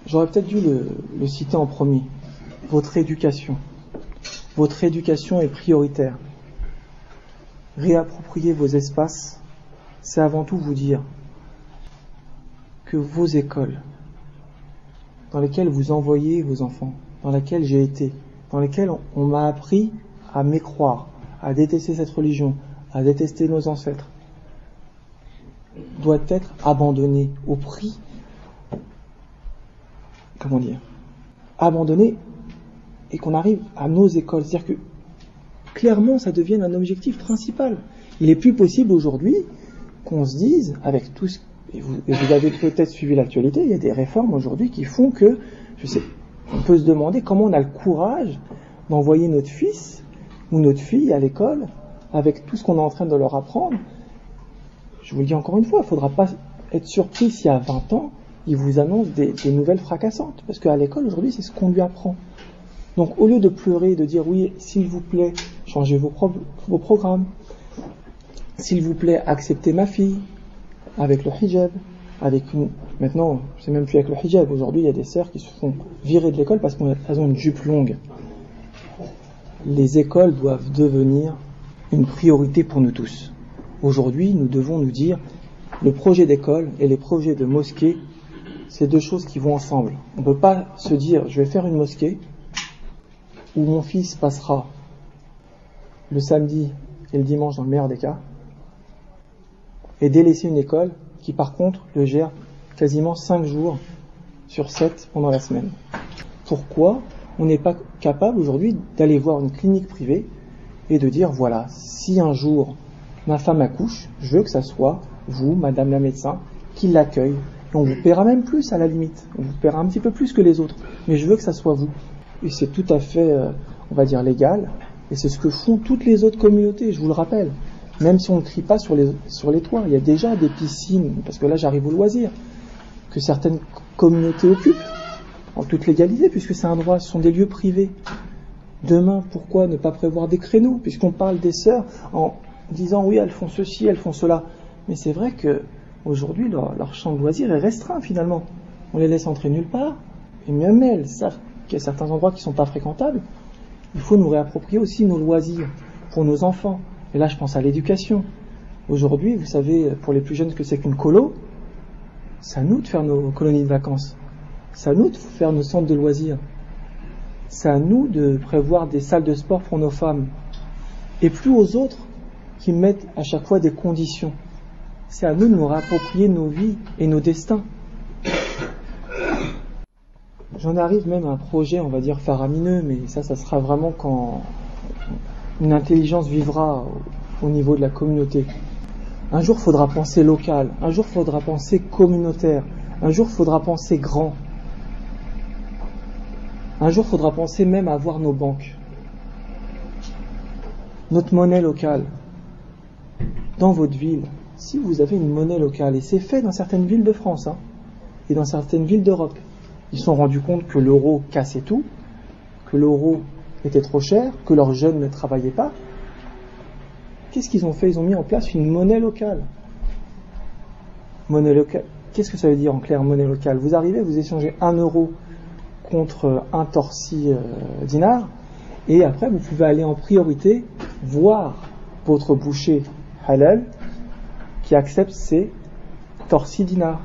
J'aurais peut-être dû le citer en premier. Votre éducation. Votre éducation est prioritaire. Réapproprier vos espaces, c'est avant tout vous dire que vos écoles, dans lesquelles vous envoyez vos enfants, dans lesquelles j'ai été, dans lesquelles on m'a appris à mécroire, à détester cette religion, à détester nos ancêtres, doit être abandonné au prix, abandonné, et qu'on arrive à nos écoles. C'est-à-dire que clairement ça devienne un objectif principal. Il est plus possible aujourd'hui qu'on se dise, avec tout ce, et vous avez peut-être suivi l'actualité, il y a des réformes aujourd'hui qui font que, on peut se demander comment on a le courage d'envoyer notre fils ou notre fille à l'école avec tout ce qu'on est en train de leur apprendre. Je vous le dis encore une fois, il ne faudra pas être surpris si à 20 ans, ils vous annoncent des nouvelles fracassantes. Parce qu'à l'école, aujourd'hui, c'est ce qu'on lui apprend. Donc, au lieu de pleurer et de dire, oui, s'il vous plaît, changez vos programmes. S'il vous plaît, acceptez ma fille avec le hijab. Maintenant, c'est même plus avec le hijab. Aujourd'hui, il y a des sœurs qui se font virer de l'école parce qu'elles ont une jupe longue. Les écoles doivent devenir une priorité pour nous tous. Aujourd'hui, nous devons nous dire, le projet d'école et les projets de mosquée, c'est deux choses qui vont ensemble. On ne peut pas se dire, je vais faire une mosquée où mon fils passera le samedi et le dimanche dans le meilleur des cas, et délaisser une école qui par contre le gère quasiment 5 jours sur 7 pendant la semaine. Pourquoi on n'est pas capable aujourd'hui d'aller voir une clinique privée et de dire, voilà, si un jour ma femme accouche, je veux que ça soit vous, madame la médecin, qui l'accueille. Et on vous paiera même plus à la limite. On vous paiera un petit peu plus que les autres. Mais je veux que ça soit vous. Et c'est tout à fait, on va dire, légal. Et c'est ce que font toutes les autres communautés, je vous le rappelle. Même si on ne crie pas sur les toits. Il y a déjà des piscines, parce que là j'arrive au loisir, que certaines communautés occupent, en toute légalité, puisque c'est un droit, ce sont des lieux privés. Demain, pourquoi ne pas prévoir des créneaux, puisqu'on parle des sœurs en disant oui, elles font ceci, elles font cela. Mais c'est vrai que aujourd'hui, leur champ de loisirs est restreint finalement. On les laisse entrer nulle part. Et même elles savent qu'il y a certains endroits qui ne sont pas fréquentables. Il faut nous réapproprier aussi nos loisirs pour nos enfants. Et là, je pense à l'éducation. Aujourd'hui, vous savez, pour les plus jeunes, ce que c'est qu'une colo. C'est à nous de faire nos colonies de vacances. C'est à nous de faire nos centres de loisirs. C'est à nous de prévoir des salles de sport pour nos femmes. Et plus aux autres qui mettent à chaque fois des conditions. C'est à nous de nous réapproprier nos vies et nos destins. J'en arrive même à un projet, on va dire, faramineux, mais ça sera vraiment quand une intelligence vivra au niveau de la communauté. Un jour, il faudra penser local. Un jour, il faudra penser communautaire. Un jour, il faudra penser grand. Un jour, il faudra penser même à avoir nos banques. Notre monnaie locale. Dans votre ville, si vous avez une monnaie locale, et c'est fait dans certaines villes de France, et dans certaines villes d'Europe, ils se sont rendus compte que l'euro cassait tout, que l'euro était trop cher, que leurs jeunes ne travaillaient pas. Qu'est-ce qu'ils ont fait? Ils ont mis en place une monnaie locale. Monnaie locale. Qu'est-ce que ça veut dire en clair, monnaie locale? Vous arrivez, vous échangez 1 euro contre un torsi dinar, et après vous pouvez aller en priorité voir votre boucher halal qui accepte ces torsi dinars.